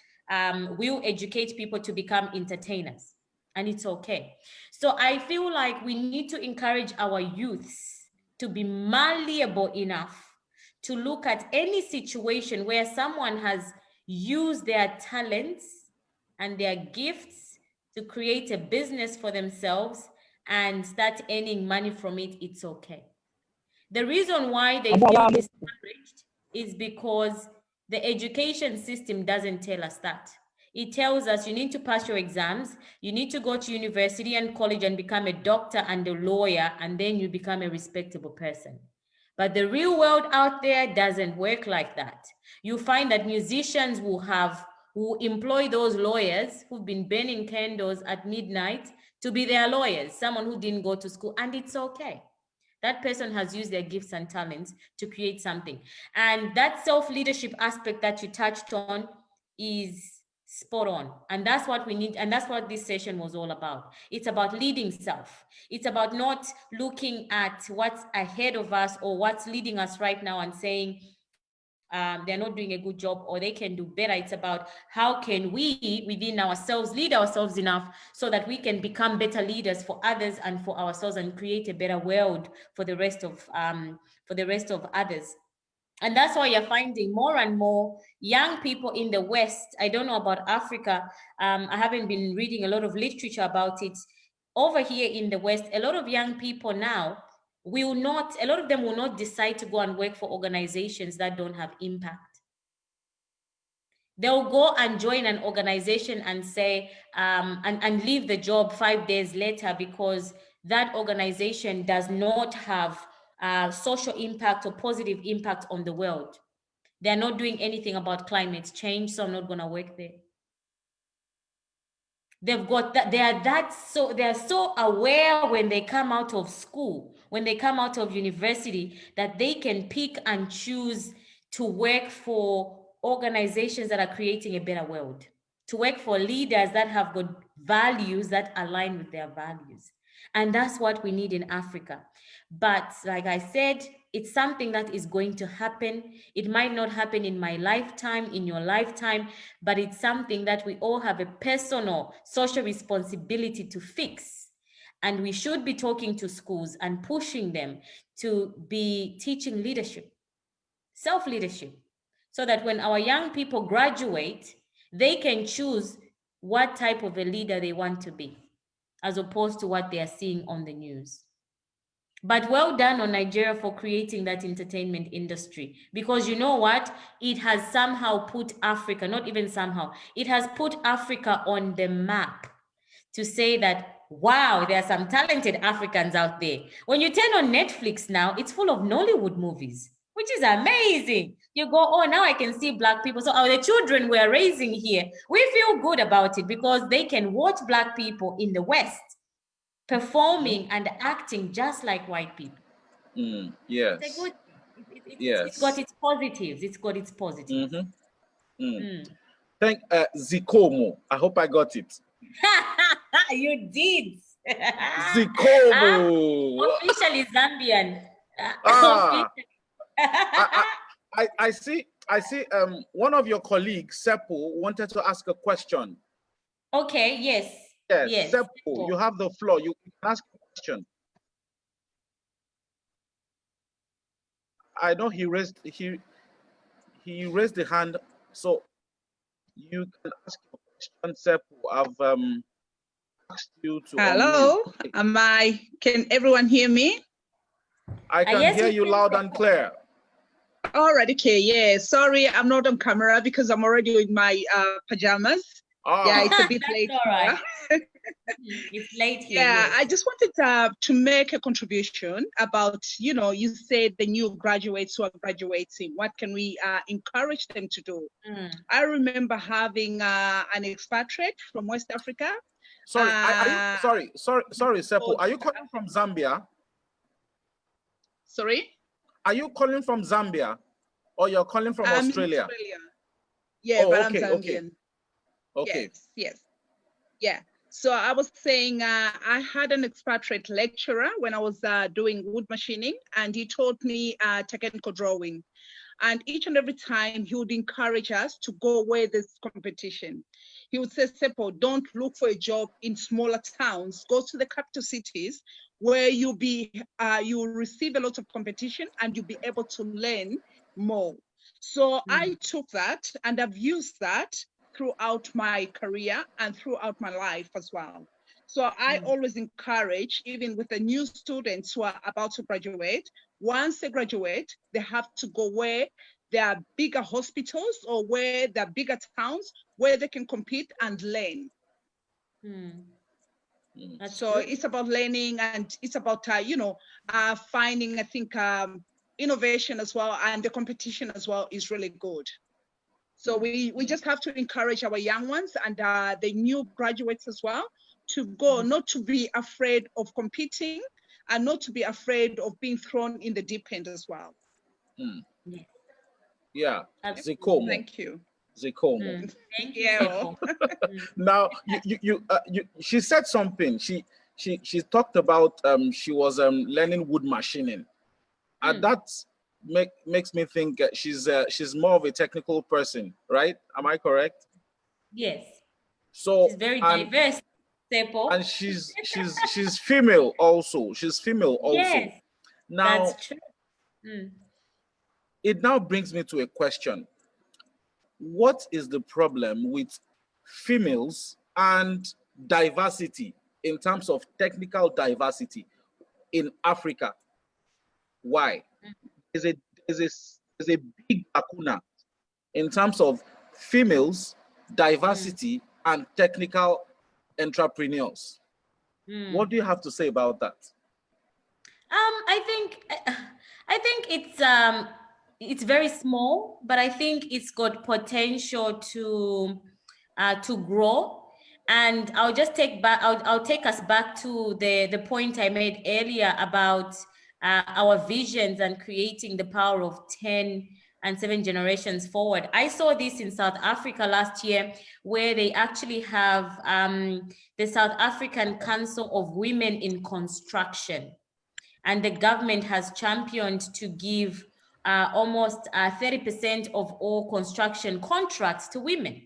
will educate people to become entertainers, and it's okay. So I feel like we need to encourage our youths to be malleable enough to look at any situation where someone has used their talents and their gifts to create a business for themselves and start earning money from it. It's okay. The reason why they feel discouraged is because the education system doesn't tell us that. It tells us you need to pass your exams, you need to go to university and college and become a doctor and a lawyer, and then you become a respectable person. But the real world out there doesn't work like that. You find that musicians who employ those lawyers who've been burning candles at midnight to be their lawyers, someone who didn't go to school, and it's okay. That person has used their gifts and talents to create something. And that self-leadership aspect that you touched on is spot on. And that's what we need. And that's what this session was all about. It's about leading self. It's about not looking at what's ahead of us or what's leading us right now and saying, they're not doing a good job or they can do better. It's about how can we within ourselves lead ourselves enough so that we can become better leaders for others and for ourselves and create a better world for the rest of others. And that's why you're finding more and more young people in the West. I don't know about Africa. I haven't been reading a lot of literature about it. Over here in the West, a lot of young people now a lot of them will not decide to go and work for organizations that don't have impact. They'll go and join an organization and say, and leave the job 5 days later because that organization does not have social impact or positive impact on the world. They're not doing anything about climate change, so I'm not going to work there. They've got that, they're so aware when they come out of school, when they come out of university, that they can pick and choose to work for organizations that are creating a better world, to work for leaders that have got values that align with their values. And that's what we need in Africa. But like I said, it's something that is going to happen. It might not happen in my lifetime, in your lifetime, but it's something that we all have a personal social responsibility to fix. And we should be talking to schools and pushing them to be teaching leadership, self-leadership, so that when our young people graduate, they can choose what type of a leader they want to be, as opposed to what they are seeing on the news. But well done on Nigeria for creating that entertainment industry, because you know what? It has somehow put Africa, not even somehow, it has put Africa on the map to say that, wow, there are some talented Africans out there. When you turn on Netflix now, it's full of Nollywood movies, which is amazing. You go, oh, now I can see Black people. So the children we're raising here, we feel good about it because they can watch Black people in the West performing and acting just like white people. Yes. It's a good, Yes. It's got its positives. It's got its positives. Thank Zikomo. I hope I got it. You did. Zikomo. Officially Zambian. I see. One of your colleagues, Seppo, wanted to ask a question. Okay. Yes. Yes. Seppo, you have the floor. You can ask a question. I know he raised the hand, so you can ask a question, Seppo. I've asked you to. Hello. Can everyone hear me? I can hear you loud and clear. All right. Okay. Yeah. Sorry, I'm not on camera because I'm already in my pajamas. Yeah, it's a bit late. All right. It's late here. Yeah, I just wanted to make a contribution about, you said the new graduates who are graduating. What can we encourage them to do? I remember having an expatriate from West Africa. Sorry, Seppo. Are you calling from Zambia? Sorry? Are you calling from Zambia or you're calling from Australia? Australia. Yeah, but I'm Zambian. Okay. Yes. Yeah. So I was saying I had an expatriate lecturer when I was doing wood machining, and he taught me technical drawing. And each and every time he would encourage us to go where there's competition. He would say, Seppo, don't look for a job in smaller towns. Go to the capital cities where you'll receive a lot of competition and you'll be able to learn more. So I took that and I've used that throughout my career and throughout my life as well. So I always encourage, even with the new students who are about to graduate, once they graduate, they have to go where there are bigger hospitals or where there are bigger towns where they can compete and learn. So true. it's about learning, and it's about, finding, I think, innovation as well, and the competition as well is really good. So we just have to encourage our young ones and the new graduates as well to go, not to be afraid of competing and not to be afraid of being thrown in the deep end as well. Yeah, Absolutely. Zikomo. Thank you. Zikomo. Thank you, Yeah. Sepo. Now, she said something. She talked about she was learning wood machining, and that makes me think she's more of a technical person, right? Am I correct? Yes. So She's very diverse, Sepo. and she's female also. She's female also. Yes, Now, that's true. it now brings me to a question. What is the problem with females and diversity in terms of technical diversity in Africa? Why? There's a big lacuna in terms of females, diversity, and technical entrepreneurs. What do you have to say about that? I think it's very small, but I think it's got potential to grow. And I'll just I'll take us back to the point I made earlier about our visions and creating the power of 10 and 7 generations forward. I saw this in South Africa last year, where they actually have the South African Council of Women in Construction. And the government has championed to give almost 30% of all construction contracts to women.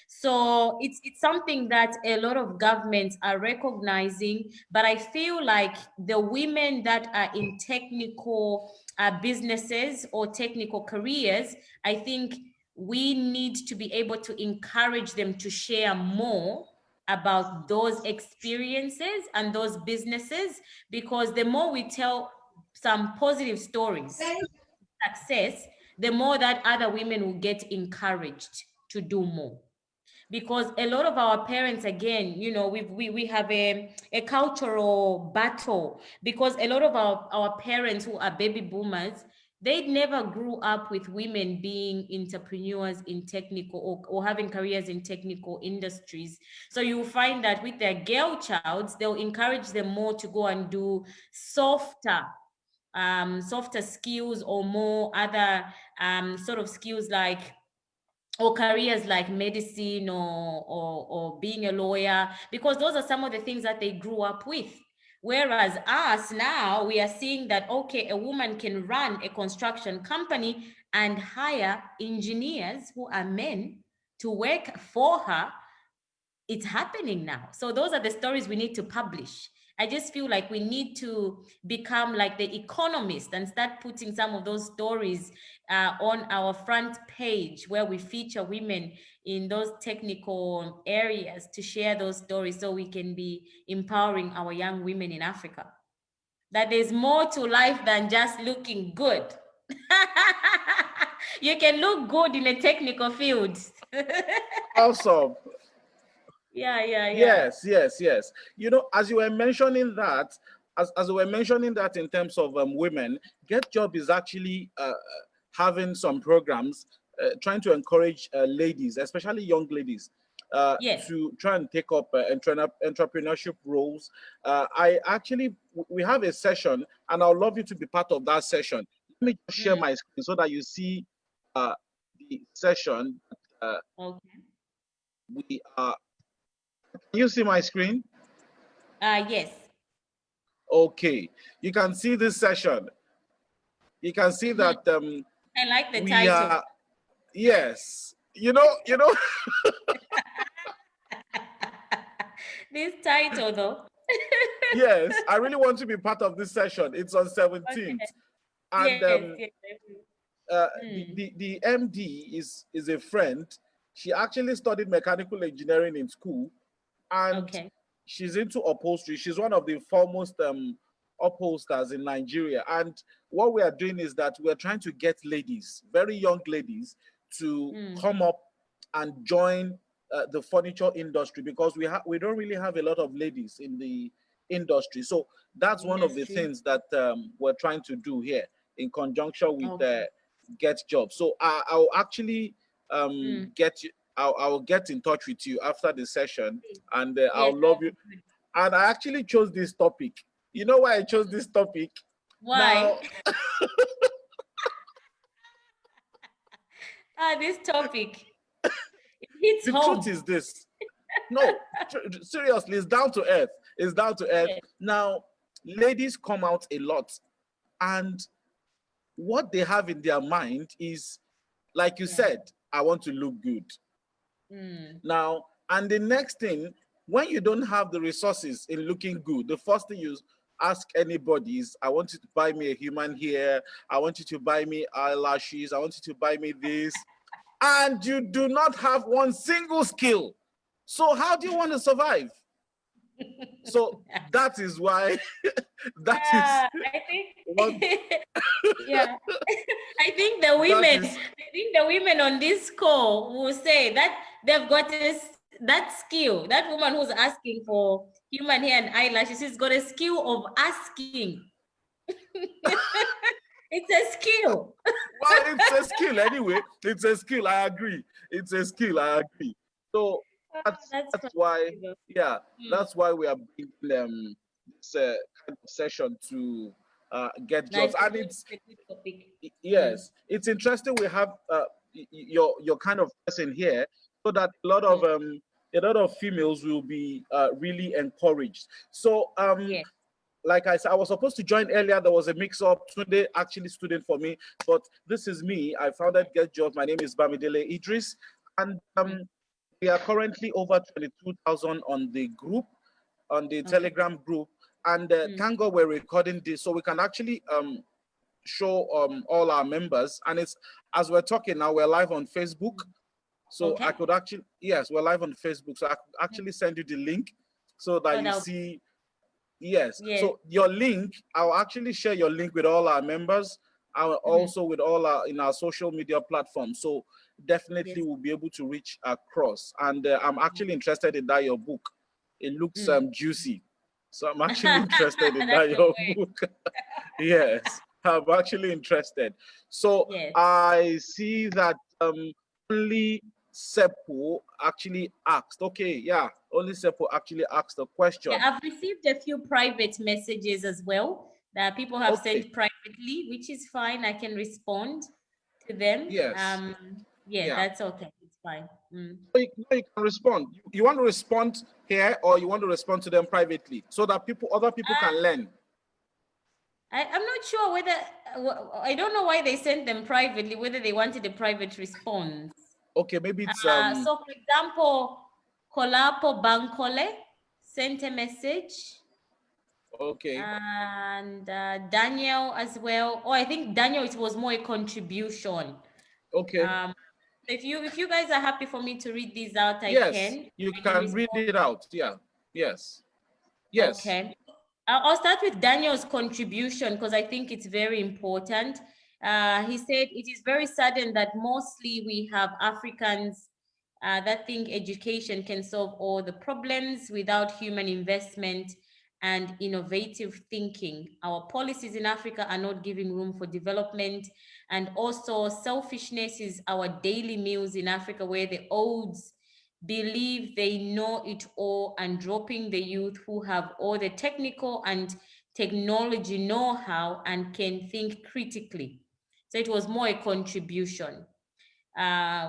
So it's something that a lot of governments are recognizing, but I feel like the women that are in technical businesses or technical careers, I think we need to be able to encourage them to share more about those experiences and those businesses, because the more we tell some positive stories of success, the more that other women will get encouraged to do more. Because a lot of our parents, again, we have a cultural battle, because a lot of our parents who are baby boomers, they never grew up with women being entrepreneurs in technical or having careers in technical industries. So you'll find that with their girl childs, they'll encourage them more to go and do softer skills or more other sort of skills or careers like medicine or being a lawyer, because those are some of the things that they grew up with. Whereas us now, we are seeing that, okay, a woman can run a construction company and hire engineers who are men to work for her. It's happening now. So those are the stories we need to publish. I just feel like we need to become like The Economist and start putting some of those stories on our front page, where we feature women in those technical areas to share those stories, so we can be empowering our young women in Africa. That there's more to life than just looking good. You can look good in a technical field. Awesome. Yeah. Yes. As you were mentioning that, as you were mentioning that in terms of women, Get Job is actually having some programs trying to encourage ladies, especially young ladies, Yes. to try and take up entrepreneurship roles. We have a session, and I'd love you to be part of that session. Let me just share my screen so that you see the session. Okay. We are. Can you see my screen? Yes. Okay, you can see this session. You can see that I like the we title. are. Yes, you know. This title, though. Yes, I really want to be part of this session. It's on 17th, Okay. and Yes. the MD is a friend. She actually studied mechanical engineering in school, and Okay. she's into upholstery. She's one of the foremost upholsters in Nigeria. And what we are doing is that we're trying to get ladies, very young ladies, to come up and join the furniture industry, because we don't really have a lot of ladies in the industry. So that's one of the things that we're trying to do here in conjunction with Get Jobs. So I'll actually get you. I'll get in touch with you after the session, and I'll love you. And I actually chose this topic. You know why I chose this topic? Why? Now, This topic. It's the home. truth is this. No, seriously, it's down to earth. It's down to earth. Yeah. Now, ladies come out a lot, and what they have in their mind is, like you said, I want to look good. Now, and the next thing, when you don't have the resources in looking good, the first thing you ask anybody is, I want you to buy me a human hair. I want you to buy me eyelashes. I want you to buy me this. And you do not have one single skill. So how do you want to survive? So that is why, I think, yeah, I think the women on this call will say that they've got that skill. That woman who's asking for human hair and eyelashes, she's got a skill of asking. It's a skill. Well, it's a skill anyway. It's a skill. I agree. It's a skill. I agree. So that's why, that's why we are bringing this kind of session to Get Jobs. And it's it's interesting. We have your kind of person here, so that a lot of females will be really encouraged. So like I said, I was supposed to join earlier. There was a mix-up. Tunde actually stood in for me, but this is me. I founded Get Jobs. My name is Bamidele Idris, and we are currently over 22,000 on the group, on the Telegram group. And thank God we're recording this, so we can actually show all our members. And it's, as we're talking now, we're live on Facebook. So I could actually, yes, we're live on Facebook. So I could actually send you the link so that you see. Yes. So your link, I'll actually share your link with all our members, and also with all in our social media platforms. So definitely we'll be able to reach across. And I'm actually interested in that your book. It looks juicy. So I'm actually interested in that your book. Yes, I'm actually interested. So I see that only Seppo actually asked. Okay, only Seppo actually asked a question. Yeah, I've received a few private messages as well that people have sent privately, which is fine. I can respond to them. Yes. That's okay. It's fine. So you can respond. You want to respond here, or you want to respond to them privately, so that other people can learn? I'm not sure whether, I don't know why they sent them privately, whether they wanted a private response. Okay, maybe it's so for example, Kolapo Bankole sent a message. Okay. And Daniel as well. Oh, I think Daniel, it was more a contribution. Okay. If you guys are happy for me to read these out, I can. You can read it out. Yeah. Yes. Yes. Okay. I'll start with Daniel's contribution because I think it's very important. He said, it is very sudden that mostly we have Africans that think education can solve all the problems without human investment and innovative thinking. Our policies in Africa are not giving room for development, and also selfishness is our daily meals in Africa, where the olds believe they know it all and dropping the youth who have all the technical and technology know-how and can think critically. So it was more a contribution,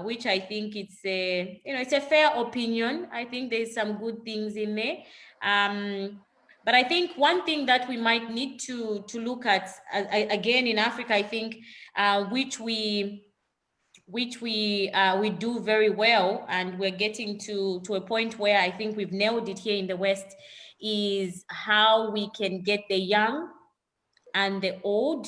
which I think it's a fair opinion. I think there's some good things in there. But I think one thing that we might need to look at, again in Africa, I think, which we do very well, and we're getting to a point where I think we've nailed it here in the West, is how we can get the young and the old,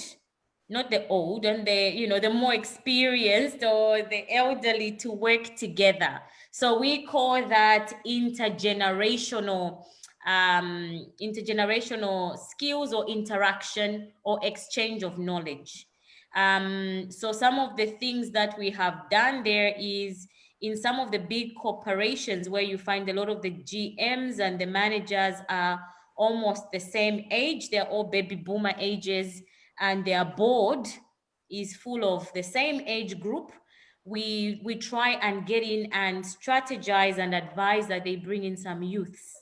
not the old, and the more experienced or the elderly to work together. So we call that intergenerational intergenerational skills or interaction or exchange of knowledge. So some of the things that we have done there is in some of the big corporations where you find a lot of the GMs and the managers are almost the same age. They're all baby boomer ages, and their board is full of the same age group. We try and get in and strategize and advise that they bring in some youths,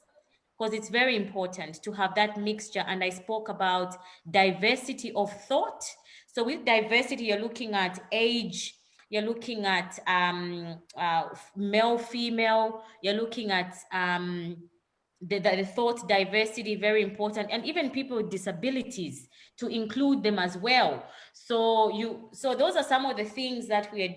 because it's very important to have that mixture. And I spoke about diversity of thought. So with diversity, you're looking at age, you're looking at male, female, you're looking at the thought diversity, very important, and even people with disabilities, to include them as well. So those are some of the things that we are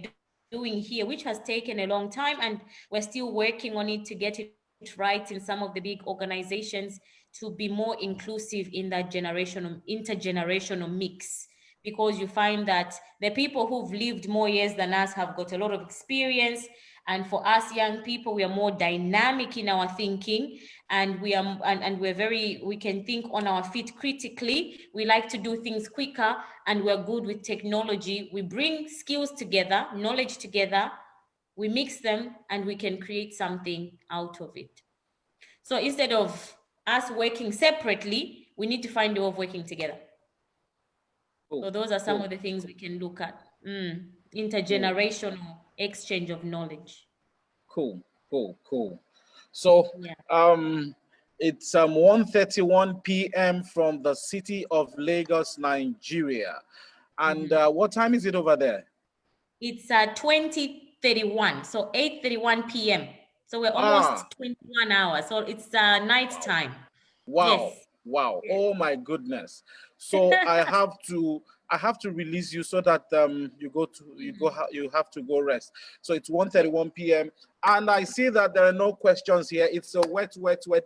doing here, which has taken a long time, and we're still working on it to get it right in some of the big organizations to be more inclusive in that intergenerational mix, because you find that the people who've lived more years than us have got a lot of experience. And for us young people, we are more dynamic in our thinking, and we can think on our feet critically. We like to do things quicker, and we're good with technology. We bring skills together, knowledge together, we mix them, and we can create something out of it. So instead of us working separately, we need to find a way of working together. Cool. So those are some of the things we can look at. Intergenerational exchange of knowledge. Cool. So it's 1:31 p.m. from the city of Lagos, Nigeria. And what time is it over there? It's 20:31, so 8:31 p.m. So we're almost 21 hours. So it's night time. Wow. Yes. Wow. Oh my goodness. So I have to release you so that you have to go rest. So it's 1:31 p.m. and I see that there are no questions here. It's a wet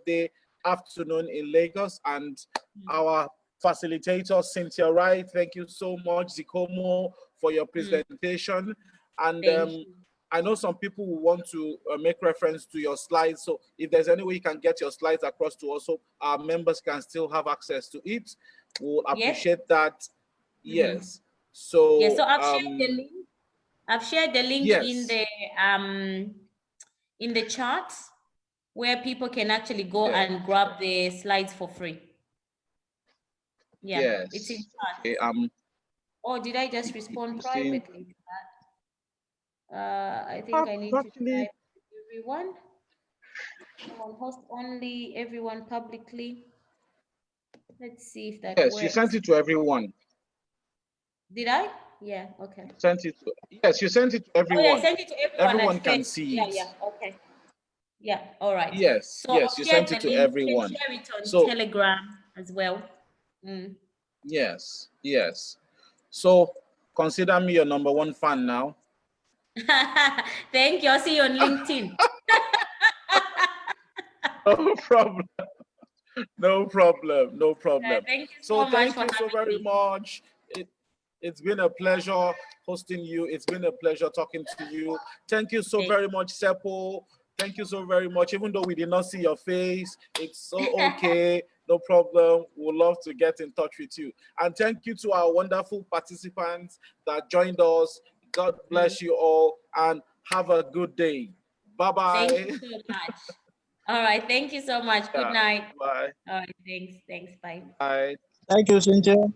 day afternoon in Lagos, and our facilitator Cynthia, right? Thank you so much, Zikomo, for your presentation. And I know some people will want to make reference to your slides. So if there's any way you can get your slides across to us, so our members can still have access to it, we'll appreciate that. Yes. So I've shared the link. I've shared the link in the chat, where people can actually go and grab the slides for free. Yeah, it's in chat. Okay, or did I just respond privately to that? I think I need to type everyone. On host only, everyone publicly. Let's see if that works. Yes, you sent it to everyone. Did I? Yeah, okay. Yes, you sent it to everyone. Oh, yeah, I sent it to everyone. Everyone can see it. Yeah, okay. Yeah, all right. Yes, so yes, you sent it to everyone. You can share it on Telegram as well. Yes. So consider me your number one fan now. Thank you. I'll see you on LinkedIn. No problem. Thank you so much. Thank you so very much. It's been a pleasure hosting you. It's been a pleasure talking to you. Thank you so very much, Seppo. Thank you so very much. Even though we did not see your face, it's so okay. No problem. We'd love to get in touch with you. And thank you to our wonderful participants that joined us. God bless you all, and have a good day. Bye-bye. Thank you so much. All right. Thank you so much. Good night. Bye. All right. Thanks. Bye. Bye. Thank you, Cynthia.